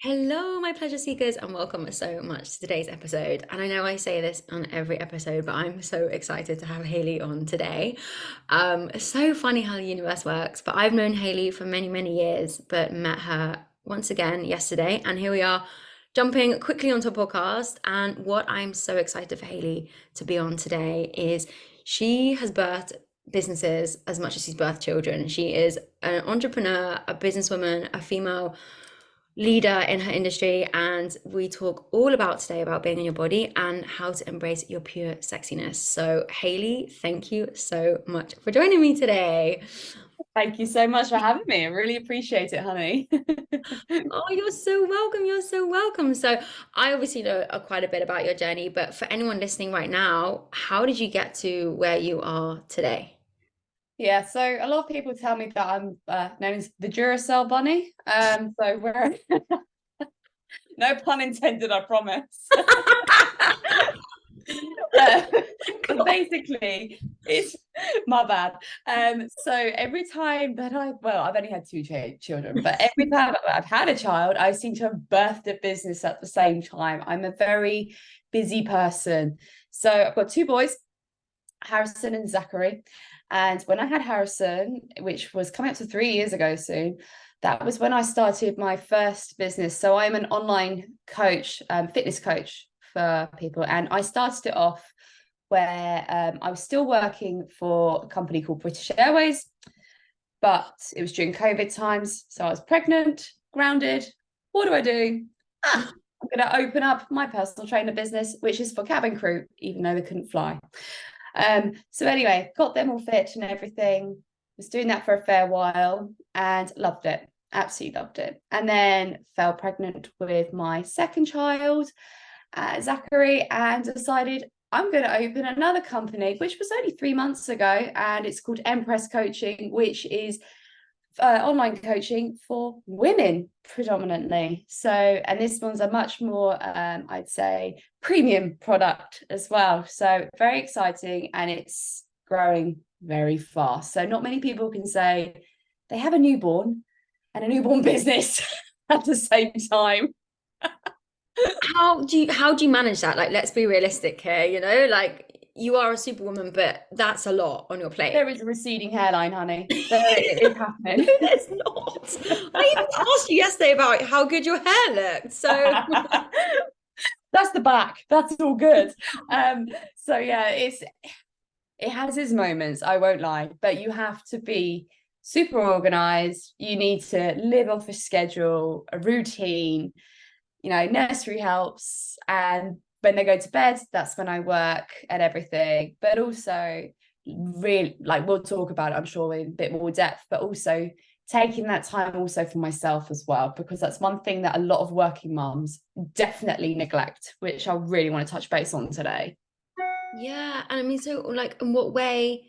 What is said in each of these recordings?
Hello, my pleasure seekers, and welcome so much to today's episode. And I know I say this on every episode, but I'm so excited to have Hayley on today. It's so funny how the universe works, but I've known Hayley for many, many years, but met her once again yesterday. And here we are jumping quickly onto a podcast. And what I'm so excited for Hayley to be on today is she has birthed businesses as much as she's birthed children. She is an entrepreneur, a businesswoman, a female leader in her industry, and we talk all about today about being in your body and how to embrace your pure sexiness. So Hayley, thank you so much for joining me today. Thank you so much for having me. I really appreciate it, honey. Oh, you're so welcome. You're so welcome. So I obviously know quite a bit about your journey, but for anyone listening right now, how did you get to where you are today? Yeah, so a lot of people tell me that I'm known as the Duracell bunny. So we're no pun intended, I promise. Uh, but basically, it's my bad. So every time that I've only had two children, but every time I've had a child, I seem to have birthed a business at the same time. I'm a very busy person. So I've got two boys, Harrison and Zachary. And when I had Harrison, which was coming up to 3 years ago soon, that was when I started my first business. So I'm an online coach, fitness coach for people. And I started it off where I was still working for a company called British Airways, but it was during COVID times. So I was pregnant, grounded. What do I do? I'm going to open up my personal trainer business, which is for cabin crew, even though they couldn't fly. So anyway, got them all fit and everything. Was doing that for a fair while and loved it. Absolutely loved it. And then fell pregnant with my second child, Zachary, and decided I'm going to open another company, which was only 3 months ago, and it's called Empress Coaching, which is online coaching for women predominantly. So, and this one's a much more, I'd say, premium product as well. So, very exciting, and it's growing very fast. So, not many people can say they have a newborn and a newborn business at the same time. How do you manage that? Like, let's be realistic here, like you are a superwoman, but that's a lot on your plate. There is a receding hairline, honey. There it is happening. No, there's not. I even asked you yesterday about how good your hair looked. So, That's the back. That's all good. So yeah, it has its moments, I won't lie, but you have to be super organized. You need to live off a schedule, a routine. Nursery helps, and when they go to bed, that's when I work and everything. But also, really, like, we'll talk about it, I'm sure, in a bit more depth, but also taking that time also for myself as well, because that's one thing that a lot of working mums definitely neglect, which I really want to touch base on today. yeah, and I mean, so like, in what way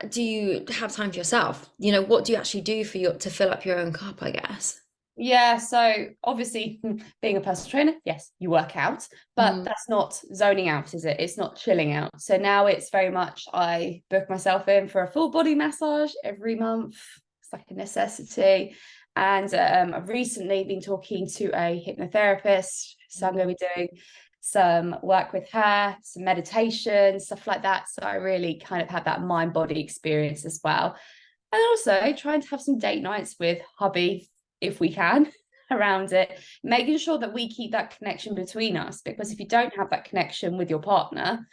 do you have time for yourself? What do you actually do for your to fill up your own cup, I guess? Yeah, so obviously, being a personal trainer, yes, you work out, but Mm. that's not zoning out, is it? It's not chilling out. So now it's very much I book myself in for a full body massage every month. It's like a necessity. And I've recently been talking to a hypnotherapist. So I'm going to be doing some work with her, some meditation, stuff like that. So I really kind of have that mind body experience as well. And also trying to have some date nights with hubby if we can around it, making sure that we keep that connection between us, because if you don't have that connection with your partner,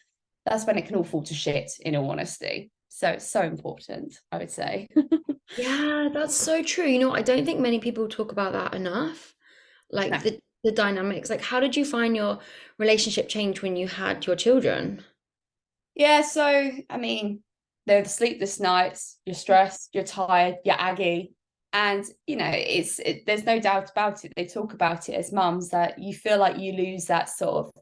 that's when it can all fall to shit, in all honesty. So it's so important, I would say. Yeah, that's so true. I don't think many people talk about that enough. Like No. the dynamics. Like, how did you find your relationship change when you had your children? Yeah, so I mean, they're the sleepless nights, you're stressed, you're tired, you're aggy. And there's no doubt about it. They talk about it as mums that you feel like you lose that sort of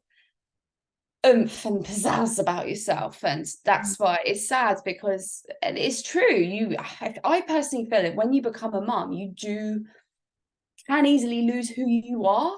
oomph and pizzazz about yourself, and that's why it's sad, because and it's true. I personally feel it, when you become a mum, you do can easily lose who you are,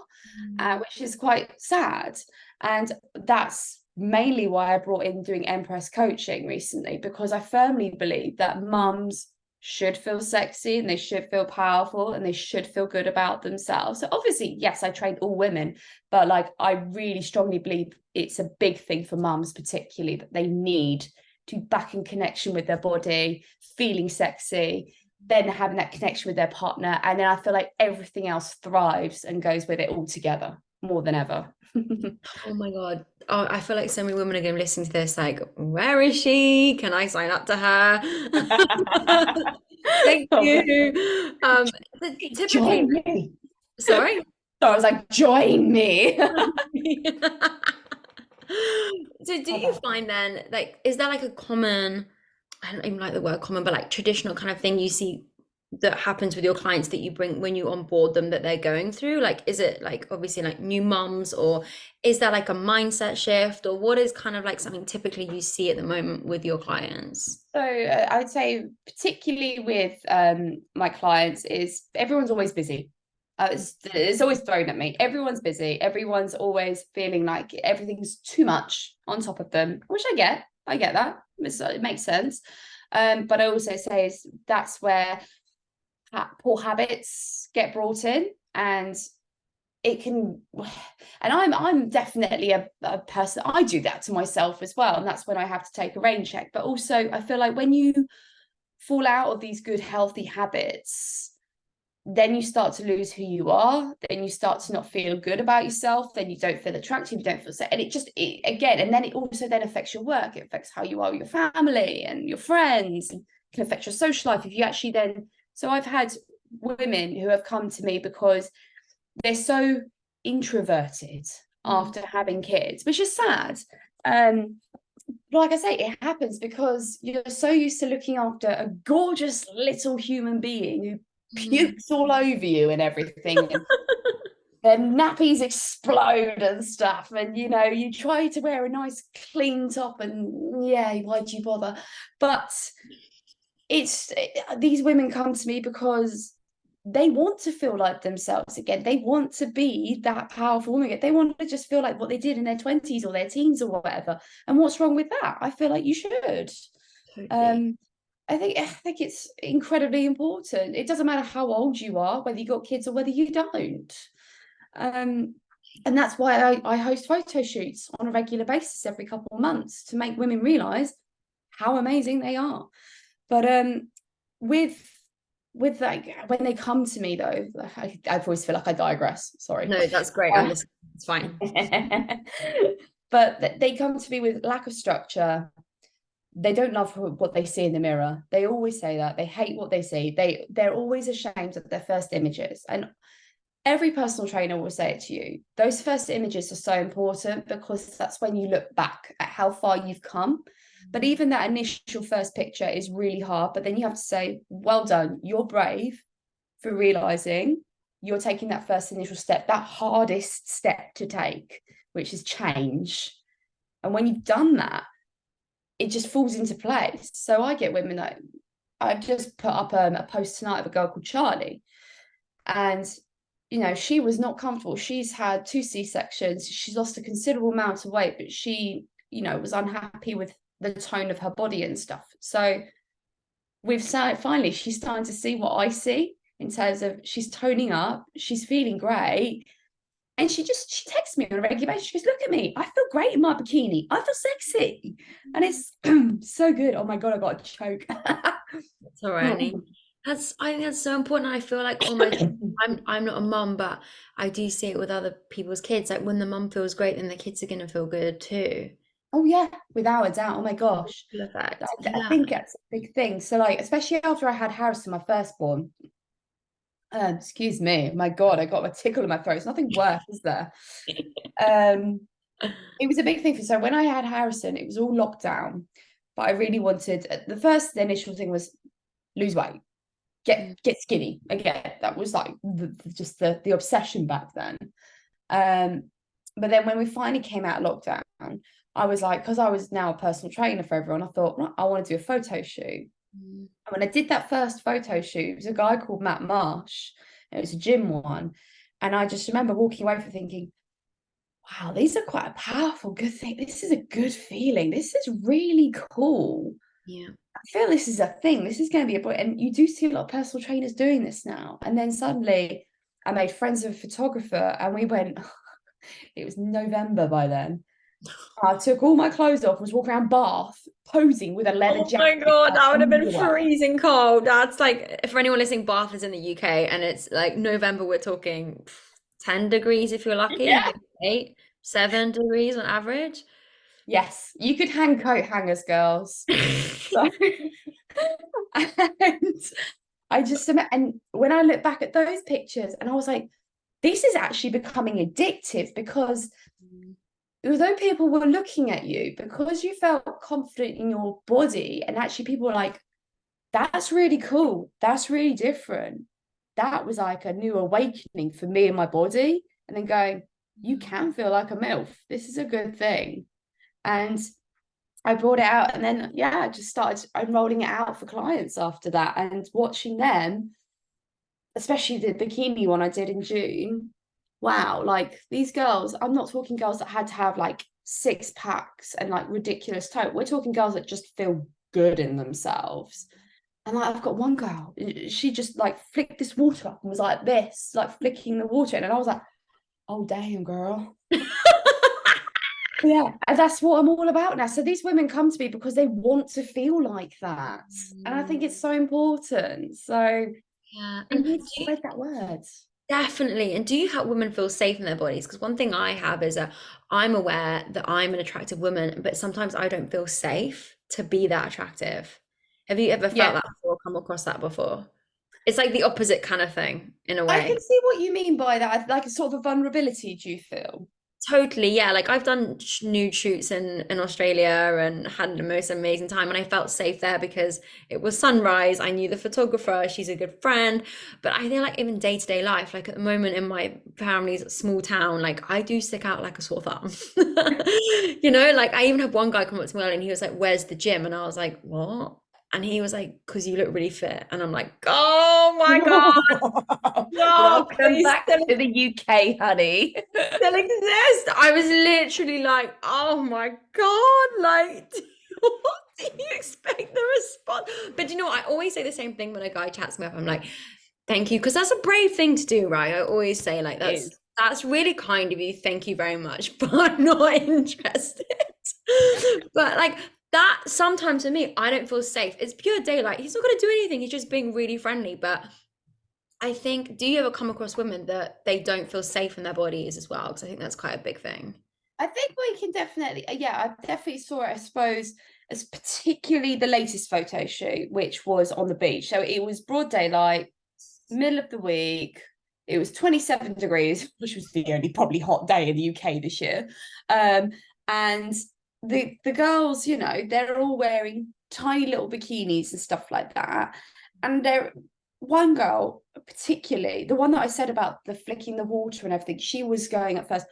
Mm. which is quite sad. And that's mainly why I brought in doing Empress coaching recently, because I firmly believe that mums should feel sexy and they should feel powerful and they should feel good about themselves. So obviously, yes, I train all women, but like I really strongly believe it's a big thing for mums, particularly, that they need to be back in connection with their body, feeling sexy, then having that connection with their partner. And then I feel like everything else thrives and goes with it all together more than ever. Oh my God. Oh, I feel like so many women are going to listen to this like, where is she? Can I sign up to her? Thank you. Typically, Join me. sorry? So I was like, join me. So do you find then, like, is that like a common, I don't even like the word common, but like traditional kind of thing you see that happens with your clients that you bring when you onboard them that they're going through? Like, is it like obviously like new mums, or is that like a mindset shift, or what is kind of like something typically you see at the moment with your clients? So I would say, particularly with my clients, is everyone's always busy. It's always thrown at me. Everyone's busy. Everyone's always feeling like everything's too much on top of them, which I get. I get that. It makes sense. But I also say that's where poor habits get brought in, and it can, and I'm definitely a person, I do that to myself as well, and that's when I have to take a rain check. But also I feel like when you fall out of these good healthy habits, then you start to lose who you are, then you start to not feel good about yourself, then you don't feel attractive, you don't feel safe, and again, and then it also then affects your work, it affects how you are with your family and your friends, and can affect your social life if you actually then. So I've had women who have come to me because they're so introverted after having kids, which is sad. Like I say, it happens because you're so used to looking after a gorgeous little human being who pukes all over you and everything, and their nappies explode and stuff, and you try to wear a nice clean top, and yeah, why'd you bother? But these women come to me because they want to feel like themselves again. They want to be that powerful woman again. They want to just feel like what they did in their 20s or their teens or whatever. And what's wrong with that? I feel like you should. Totally. I think it's incredibly important. It doesn't matter how old you are, whether you got kids or whether you don't. And that's why I host photo shoots on a regular basis every couple of months to make women realize how amazing they are. But with like when they come to me though, I always feel like I digress. Sorry. No, that's great. I'm listening. It's fine. But they come to me with lack of structure. They don't love what they see in the mirror. They always say that. They hate what they see. They're always ashamed of their first images. And every personal trainer will say it to you. Those first images are so important because that's when you look back at how far you've come. But even that initial first picture is really hard. But then you have to say, well done, you're brave for realizing you're taking that first initial step, that hardest step to take, which is change. And when you've done that, it just falls into place. So I get women that I've just put up a post tonight of a girl called Charlie. And, she was not comfortable. She's had 2 C-sections. She's lost a considerable amount of weight, but she, was unhappy with the tone of her body and stuff. So finally she's starting to see what I see in terms of she's toning up, she's feeling great. And she texts me on a regular basis. She goes, look at me, I feel great in my bikini, I feel sexy. And it's so good. Oh my God, I got a choke. It's all right, Annie. I think that's so important. I feel like almost I'm not a mum, but I do see it with other people's kids. Like when the mum feels great, then the kids are gonna feel good too. Oh yeah, without a doubt. Oh my gosh. Effect. I Yeah. think that's a big thing. So like, especially after I had Harrison, my firstborn, excuse me, my God, I got a tickle in my throat. It's nothing worse, is there? It was a big thing. So when I had Harrison, it was all locked down, but I really wanted, the initial thing was lose weight, get skinny again. That was like just the obsession back then. But then when we finally came out of lockdown, I was like, because I was now a personal trainer for everyone, I thought, right, I want to do a photo shoot. And when I did that first photo shoot, it was a guy called Matt Marsh. It was a gym one. And I just remember walking away from thinking, wow, these are quite a powerful, good thing. This is a good feeling. This is really cool. Yeah. I feel this is a thing. This is going to be a point. And you do see a lot of personal trainers doing this now. And then suddenly I made friends with a photographer and we went, it was November by then. I took all my clothes off, was walking around Bath, posing with a leather Oh my jacket God, that would have been underwear. freezing cold. That's like, for anyone listening, Bath is in the UK and it's like November, we're talking 10 degrees if you're lucky, Yeah. maybe 8, 7 degrees on average. Yes, you could hang coat hangers, girls. So, and I just, and when I look back at those pictures, and I was like, this is actually becoming addictive because although people were looking at you, because you felt confident in your body, and actually people were like, that's really cool. That's really different. That was like a new awakening for me and my body. And then going, you can feel like a MILF. This is a good thing. And I brought it out and then, yeah, I just started rolling it out for clients after that and watching them, especially the bikini one I did in June. Wow, like these girls, I'm not talking girls that had to have like 6 packs and like ridiculous toe. We're talking girls that just feel good in themselves. And like I've got one girl, she just like flicked this water up and was like this, like flicking the water in. And I was like, oh damn, girl. Yeah, and that's what I'm all about now. So these women come to me because they want to feel like that. And I think it's so important. So Yeah, we and need to spread that word. definitely. And do you help women feel safe in their bodies? Because one thing I have is that I'm aware that I'm an attractive woman, but sometimes I don't feel safe to be that attractive. Have you ever felt Yeah, that before, come across that before? It's like the opposite kind of thing in a I way. can see what you mean by that. Like a sort of a vulnerability, do you feel? Totally, yeah. Like I've done nude shoots in Australia and had the most amazing time, and I felt safe there because it was sunrise. I knew the photographer; she's a good friend. But I feel like even day to day life, like at the moment in my family's small town, like I do stick out like a sore thumb. Like I even had one guy come up to me earlier and he was like, "Where's the gym?" And I was like, "What?" And he was like, "Because you look really fit." And I'm like, "Oh my God, no, Welcome please back to the UK, honey. still exist." I was literally like, oh my God, like, what do you expect the response? But you know, I always say the same thing when a guy chats me up. I'm like, thank you, because that's a brave thing to do, right? I always say, like, that's Is. that's really kind of you. Thank you very much, but I'm not interested. But like that, sometimes for me, I don't feel safe. It's pure daylight. He's not gonna do anything. He's just being really friendly. But I think, do you ever come across women that they don't feel safe in their bodies as well? Because I think that's quite a big thing. I think we can definitely, yeah, I definitely saw it, I suppose, as particularly the latest photo shoot, which was on the beach. So it was broad daylight, middle of the week. It was 27 degrees, which was the only probably hot day in the UK this year. And the girls, they're all wearing tiny little bikinis and stuff like that. And they're one girl, particularly, the one that I said about the flicking the water and everything, she was going at first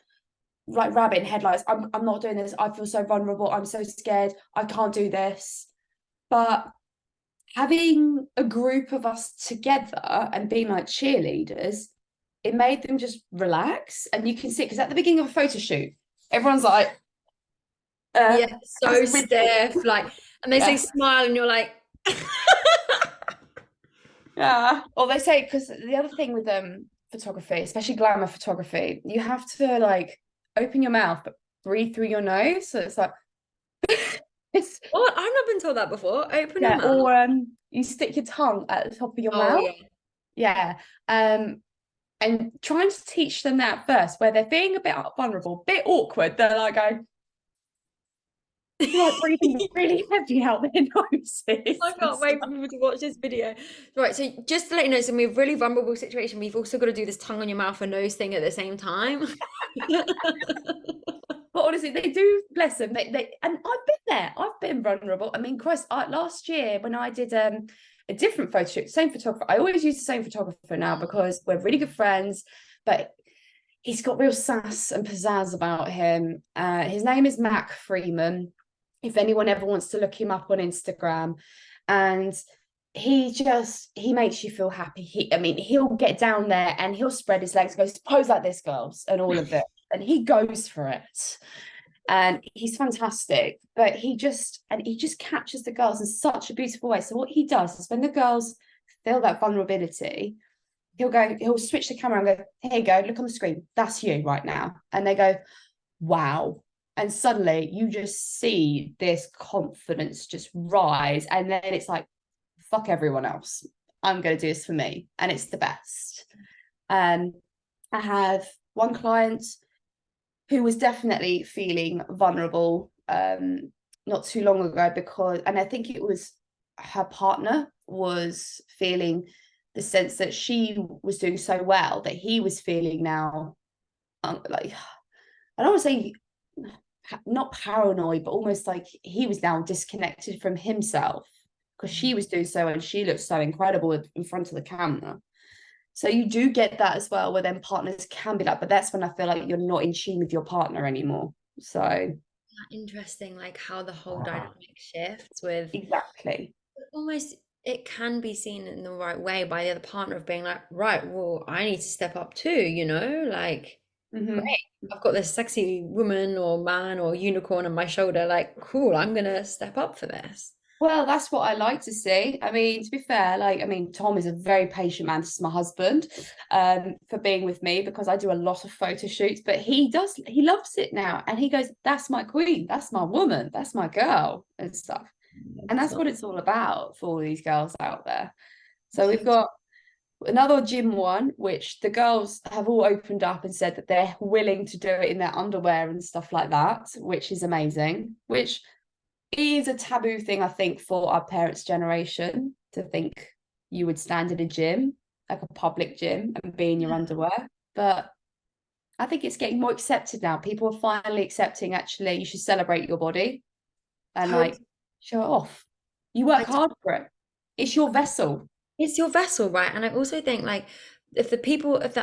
like rabbit in headlights. I'm not doing this. I feel so vulnerable. I'm so scared. I can't do this. But having a group of us together and being like cheerleaders, it made them just relax. And you can see, because at the beginning of a photo shoot, everyone's like, Yeah, so that's really stiff, like, and they say yeah. smile, and you're like, Yeah. Or they say, because the other thing with photography, especially glamour photography, you have to like open your mouth but breathe through your nose. So it's like it's what? I've not been told that before. Open your yeah, mouth. or you stick your tongue at the top of your Oh mouth. yeah. Yeah. And trying to teach them that first, where they're being a bit vulnerable, bit awkward, they're like going, like breathing really heavy out their noses. I And can't wait for stuff. people to watch this video. Right, so just to let you know, so we're a really vulnerable situation. We've also got to do this tongue on your mouth and nose thing at the same time. But honestly, they do, bless them. They and I've been there. I've been vulnerable. I mean, Christ, last year when I did a different photo shoot, same photographer. I always use the same photographer now because we're really good friends. But he's got real sass and pizzazz about him. His name is Mac Freeman. If anyone ever wants to look him up on Instagram, and he makes you feel happy. He'll get down there and he'll spread his legs, goes pose like this, girls, and all of it, and he goes for it. and he's fantastic, but he just catches the girls in such a beautiful way. So what he does is when the girls feel that vulnerability, he'll switch the camera and go, here you go, look on the screen, that's you right now. And they go, wow. And suddenly you just see this confidence just rise, and then it's like, fuck everyone else, I'm going to do this for me, and it's the best. I have one client who was definitely feeling vulnerable not too long ago, and I think it was her partner was feeling the sense that she was doing so well that he was feeling now like, I don't want to say not paranoid, but almost like he was now disconnected from himself because she was doing so, and she looked so incredible in front of the camera. So you do get that as well, where then partners can be like, but that's when I feel like you're not in tune with your partner anymore. So Interesting, like how the whole dynamic shifts with exactly. almost it can be seen in the right way by the other partner of being like, right, well, I need to step up too, like Mm-hmm. great, I've got this sexy woman or man or unicorn on my shoulder, like cool, I'm gonna step up for this. Well, that's what I like to see. I mean, to be fair, Tom is a very patient man. This is my husband, for being with me because I do a lot of photo shoots, but he loves it now. And he goes, that's my queen, that's my woman, that's my girl and stuff. And that's what it's all about for all these girls out there. So we've got another gym one, which the girls have all opened up and said that they're willing to do it in their underwear and stuff like that, which is amazing, which is a taboo thing, I think, for our parents' generation to think you would stand in a gym, like a public gym, and be in your underwear. But I think it's getting more accepted now. People are finally accepting actually you should celebrate your body and like show it off. You work hard for it. It's your vessel. It's your vessel, right? And I also think like if there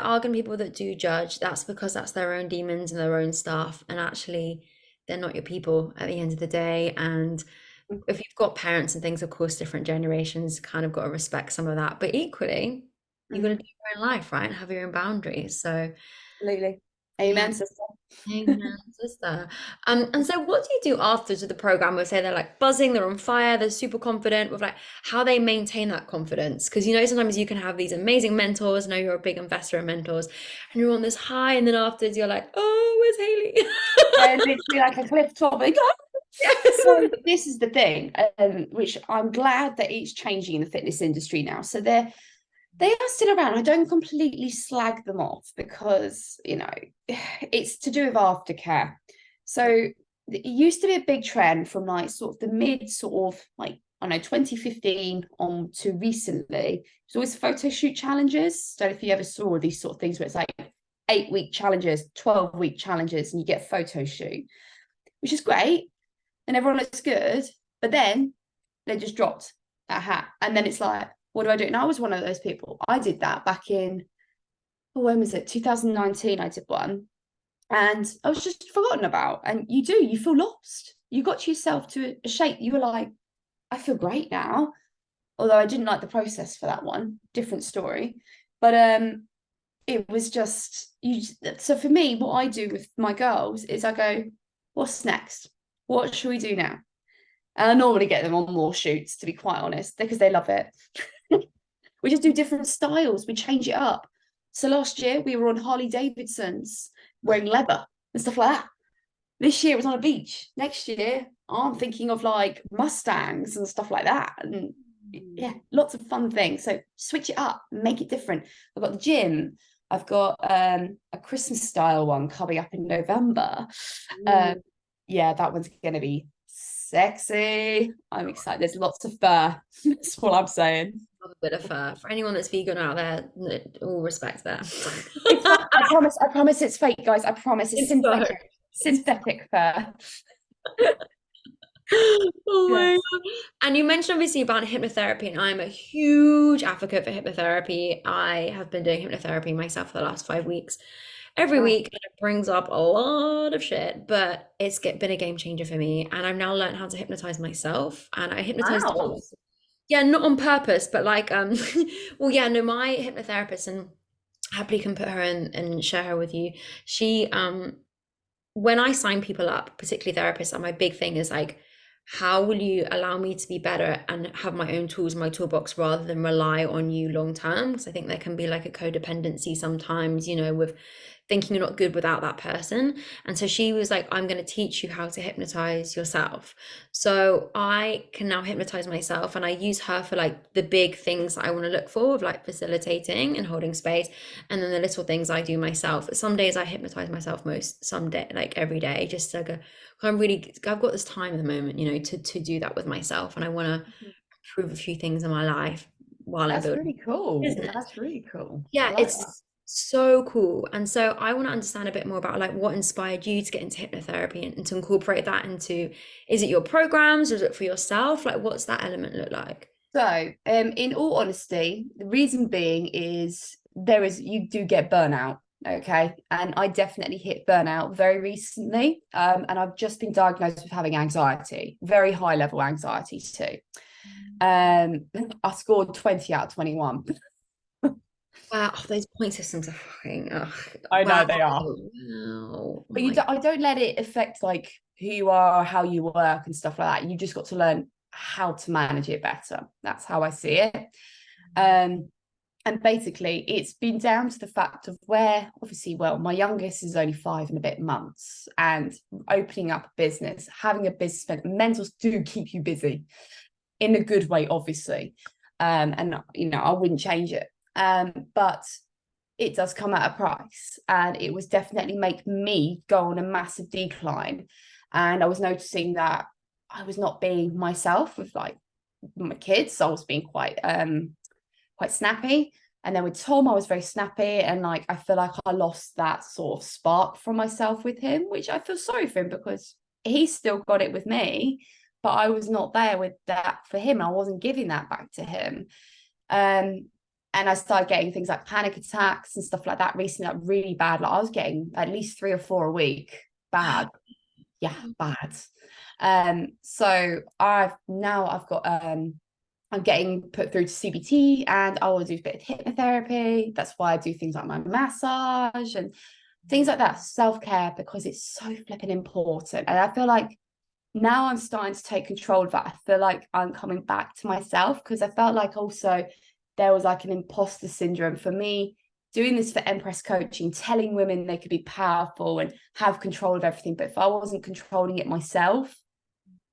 are going to be people that do judge, that's because that's their own demons and their own stuff, and actually they're not your people at the end of the day. And if you've got parents and things, of course, different generations kind of got to respect some of that, but equally, you got to do your own life, right? And have your own boundaries. So, Absolutely. yeah. Amen, sister. Amen, sister. And so what do you do afterwards with the program where say they're like buzzing, they're on fire, they're super confident with like how they maintain that confidence? Because sometimes you can have these amazing mentors. I know you're a big investor in mentors, and you're on this high, and then afterwards you're like, oh, where's Hayley? Yeah, literally like a cliff top. So this is the thing, which I'm glad that it's changing in the fitness industry now. So they are still around. I don't completely slag them off because, it's to do with aftercare. So it used to be a big trend from like sort of the mid sort of like, I don't know, 2015 on to recently. There's always photo shoot challenges. So if you ever saw these sort of things where it's like 8-week challenges, 12-week challenges, and you get a photo shoot, which is great. And everyone looks good. But then they just dropped that hat. And then it's like, what do I do? And I was one of those people. I did that back in, when was it? 2019, I did one. And I was just forgotten about. And you feel lost. You got yourself to a shape. You were like, I feel great now. Although I didn't like the process for that one. Different story. But it was just, so for me, what I do with my girls is I go, what's next? What should we do now? And I normally get them on more shoots, to be quite honest, because they love it. We just do different styles. We change it up. So last year we were on Harley Davidsons wearing leather and stuff like that. This year it was on a beach. Next year I'm thinking of like Mustangs and stuff like that. And yeah, lots of fun things. So switch it up, make it different. I've got the gym. I've got a Christmas style one coming up in November. Yeah, that one's going to be sexy. I'm excited. There's lots of fur. That's what I'm saying. Love a bit of fur. For anyone that's vegan out there, all respect that. I promise it's fake, guys. I promise it's synthetic fur. Oh my God. And you mentioned obviously about hypnotherapy, and I'm a huge advocate for hypnotherapy. I have been doing hypnotherapy myself for the last 5 weeks. Every week, and it brings up a lot of shit, but it's been a game changer for me. And I've now learned how to hypnotize myself, and I hypnotize. Yeah, not on purpose, but like, well, yeah, no, my hypnotherapist, and happily can put her in and share her with you. She when I sign people up, particularly therapists, and my big thing is like, how will you allow me to be better and have my own tools in my toolbox rather than rely on you long term? Because I think there can be like a codependency sometimes, with thinking you're not good without that person. And so she was like, I'm going to teach you how to hypnotize yourself. So I can now hypnotize myself, and I use her for like the big things that I want to look for, of like facilitating and holding space. And then the little things I do myself. Some days I hypnotize myself some day, like every day, just to go, I've got this time at the moment, to do that with myself. And I want to improve a few things in my life while I'm That's building really cool. business. That's really cool. I Yeah, like that. it's so cool. And so I want to understand a bit more about like what inspired you to get into hypnotherapy, and to incorporate that into, is it your programs or is it for yourself? Like, what's that element look like? So, in all honesty, the reason being is you do get burnout, okay? And I definitely hit burnout very recently. And I've just been diagnosed with having anxiety, very high level anxiety too. I scored 20 out of 21. Wow, those point systems are fucking, ugh, I wow, know they are. wow, oh But my, I don't let it affect like who you are, how you work and stuff like that. You just got to learn how to manage it better. That's how I see it. Um, and basically it's been down to the fact of where, obviously, well, my youngest is only 5 and a bit months, and opening up a business, having a business, mentors do keep you busy in a good way, obviously. And I wouldn't change it. But it does come at a price, and it was definitely make me go on a massive decline. And I was noticing that I was not being myself with like my kids. I was being quite snappy. And then with Tom, I was very snappy, and like I feel like I lost that sort of spark from myself with him, which I feel sorry for him because he's still got it with me, but I was not there with that for him. I wasn't giving that back to him. Um, and I started getting things like panic attacks and stuff like that recently, like really bad. Like I was getting at least 3 or 4 a week. Bad. Yeah, bad. So I've got I'm getting put through to CBT, and I will do a bit of hypnotherapy. That's why I do things like my massage and things like that, self-care, because it's so flipping important. And I feel like now I'm starting to take control of that. I feel like I'm coming back to myself, because I felt like also there was like an imposter syndrome for me doing this for Empress coaching, telling women they could be powerful and have control of everything. But if I wasn't controlling it myself,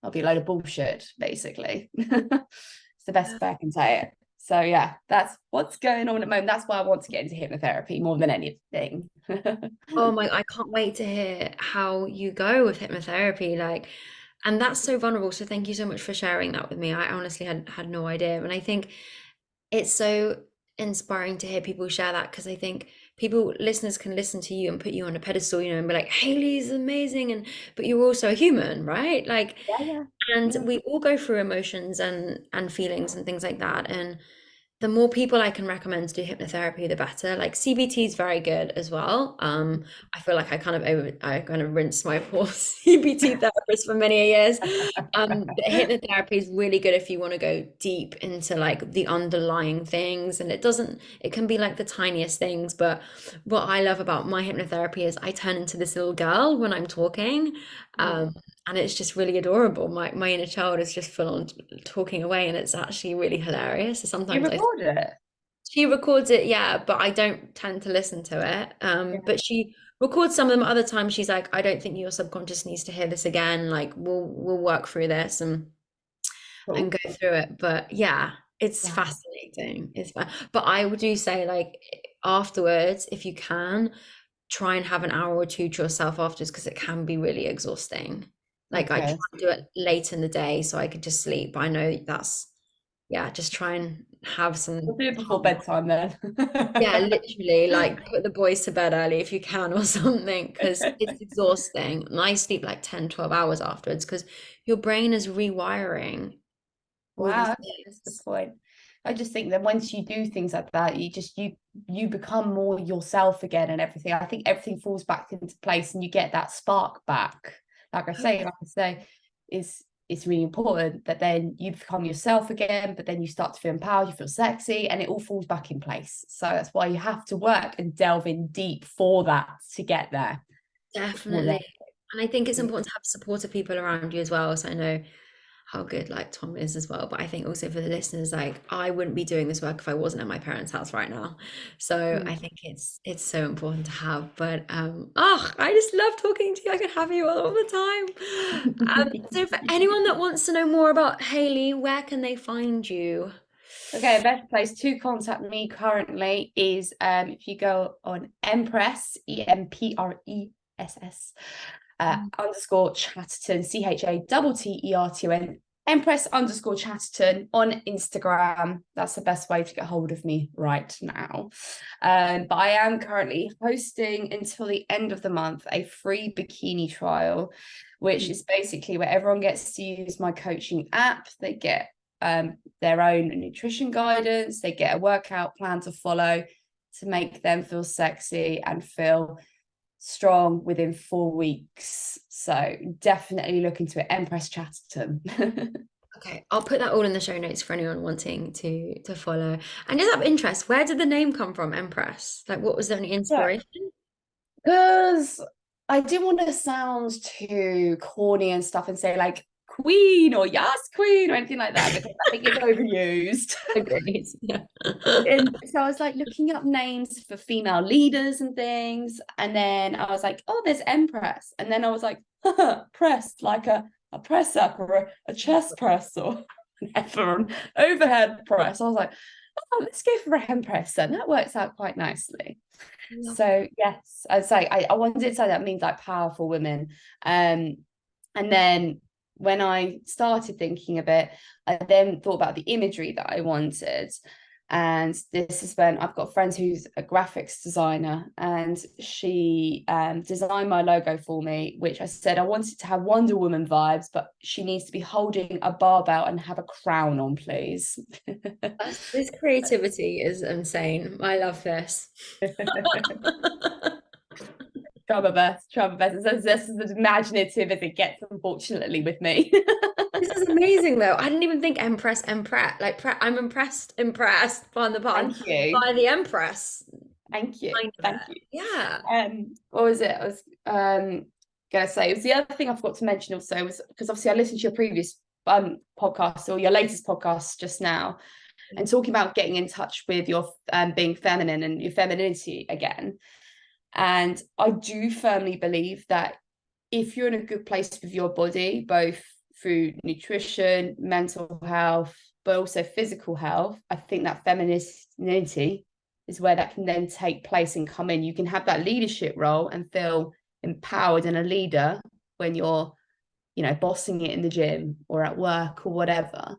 I'll be a load of bullshit, basically. It's the best way I can say it. So yeah, that's what's going on at the moment. That's why I want to get into hypnotherapy more than anything. oh my, I can't wait to hear how you go with hypnotherapy. Like, and that's so vulnerable. So thank you so much for sharing that with me. I honestly had no idea. And I think it's so inspiring to hear people share that, because I think listeners can listen to you and put you on a pedestal, and be like, Hayley's amazing, but you're also a human, right? Like, Yeah, and yeah. we all go through emotions and feelings and things like that. And the more people I can recommend to do hypnotherapy, the better. Like CBT is very good as well. I feel like I kind of rinsed my poor CBT therapist for many years. But hypnotherapy is really good if you want to go deep into like the underlying things, and it can be like the tiniest things. But what I love about my hypnotherapy is I turn into this little girl when I'm talking. Mm. Um, and it's just really adorable. My inner child is just full on talking away, and it's actually really hilarious. So You sometimes recorded it. she records it, yeah, but I don't tend to listen to it. Yeah, But she records some of them. Other times she's like, I don't think your subconscious needs to hear this again. Like, we'll work through this and cool. go through it. But yeah, it's Wow. fascinating. But I would do say, like, afterwards, if you can, try and have an hour or two to yourself afterwards, because it can be really exhausting. Like, I try Okay. and do it late in the day so I could just sleep. But I know that's, yeah, just try and have We'll some do it before time. bedtime then. Yeah, literally, like put the boys to bed early if you can, or something, because it's exhausting. And I sleep like 10, 12 hours afterwards, because your brain is rewiring all these Wow, that's the things. point. I just think that once you do things like that, you become more yourself again and everything. I think everything falls back into place, and you get that spark back. Like I say, is it's really important that then you become yourself again, but then you start to feel empowered, you feel sexy, and it all falls back in place. So that's why you have to work and delve in deep for that to get there. More than Definitely. And I think it's important to have supportive people around you as well. So I know how good like Tom is as well. But I think also for the listeners, like I wouldn't be doing this work if I wasn't at my parents' house right now. So I think it's so important to have. But oh, I just love talking to you. I could have you all the time. So for anyone that wants to know more about Hayley, where can they find you? Okay, best place to contact me currently is if you go on Empress, EMPRESS _ Chatterton, CHATTERTON, Empress _ Chatterton on Instagram. That's the best way to get hold of me right now. But I am currently hosting until the end of the month a free bikini trial, which is basically where everyone gets to use my coaching app. They get their own nutrition guidance, they get a workout plan to follow to make them feel sexy and feel strong within 4 weeks. So definitely look into it. Empress Chatterton. Okay, I'll put that all in the show notes for anyone wanting to follow. And just out of interest, where did the name come from, Empress? Like, what was there any inspiration? Because I didn't want to sound too corny and stuff and say like queen or yes queen or anything like that, because I think it's overused. Agreed. Yeah. And so I was like looking up names for female leaders and things, and then I was like, oh, there's Empress, and then I was like, press, like a press up or a chest press or an overhead press. I was like, oh, let's go for a Empress, and that works out quite nicely. So yes, I was like, I wanted to say that means like powerful women. And then when I started thinking of it, I then thought about the imagery that I wanted. And this is when I've got friends who's a graphics designer, and she designed my logo for me, which I said I wanted to have Wonder Woman vibes, but she needs to be holding a barbell and have a crown on, please. This creativity is insane. I love this. Try my best. This is as imaginative as it gets, unfortunately, with me. This is amazing though. I didn't even think Empress, like I'm impressed by the pun, Thank you. by the Empress. Thank you. Thank you. Yeah. What was it? I was gonna say, it was the other thing I forgot to mention also, was because obviously I listened to your previous podcast or your latest podcast just now, and talking about getting in touch with your being feminine and your femininity again. And I do firmly believe that if you're in a good place with your body, both through nutrition, mental health, but also physical health, I think that femininity is where that can then take place and come in. You can have that leadership role and feel empowered and a leader when you're, bossing it in the gym or at work or whatever.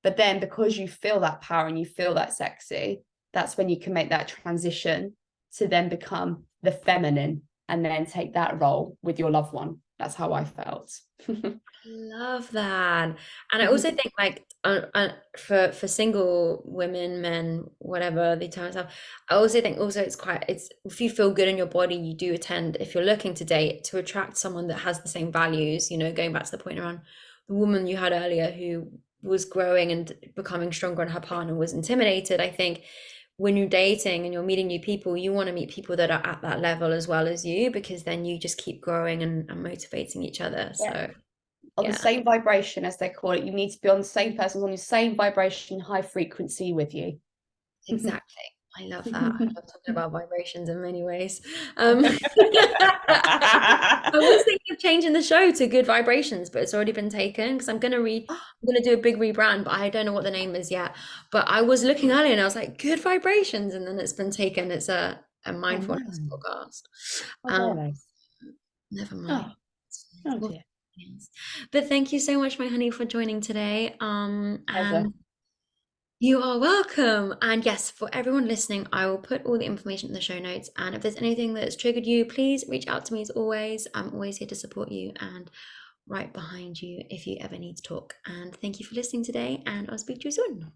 But then because you feel that power and you feel that sexy, that's when you can make that transition to then become the feminine and then take that role with your loved one. That's how I felt. Love that. And I also think like for single women, men, whatever the terms are, I also think it's if you feel good in your body, you do tend, if you're looking to date, to attract someone that has the same values, going back to the point around the woman you had earlier who was growing and becoming stronger and her partner was intimidated. I think when you're dating and you're meeting new people, you want to meet people that are at that level as well as you, because then you just keep growing and motivating each other. So on the same vibration, as they call it, you need to be on the same person, on the same vibration, high frequency with you. Exactly. I love that. I love talking about vibrations in many ways. I was thinking of changing the show to Good Vibrations, but it's already been taken because I'm gonna do a big rebrand, but I don't know what the name is yet. But I was looking earlier and I was like, Good Vibrations, and then it's been taken. It's a mindfulness podcast. Never mind. Oh dear. But thank you so much, my honey, for joining today. And you are welcome. And yes, for everyone listening, I will put all the information in the show notes. And if there's anything that's triggered you, please reach out to me as always. I'm always here to support you and right behind you if you ever need to talk. And thank you for listening today, and I'll speak to you soon.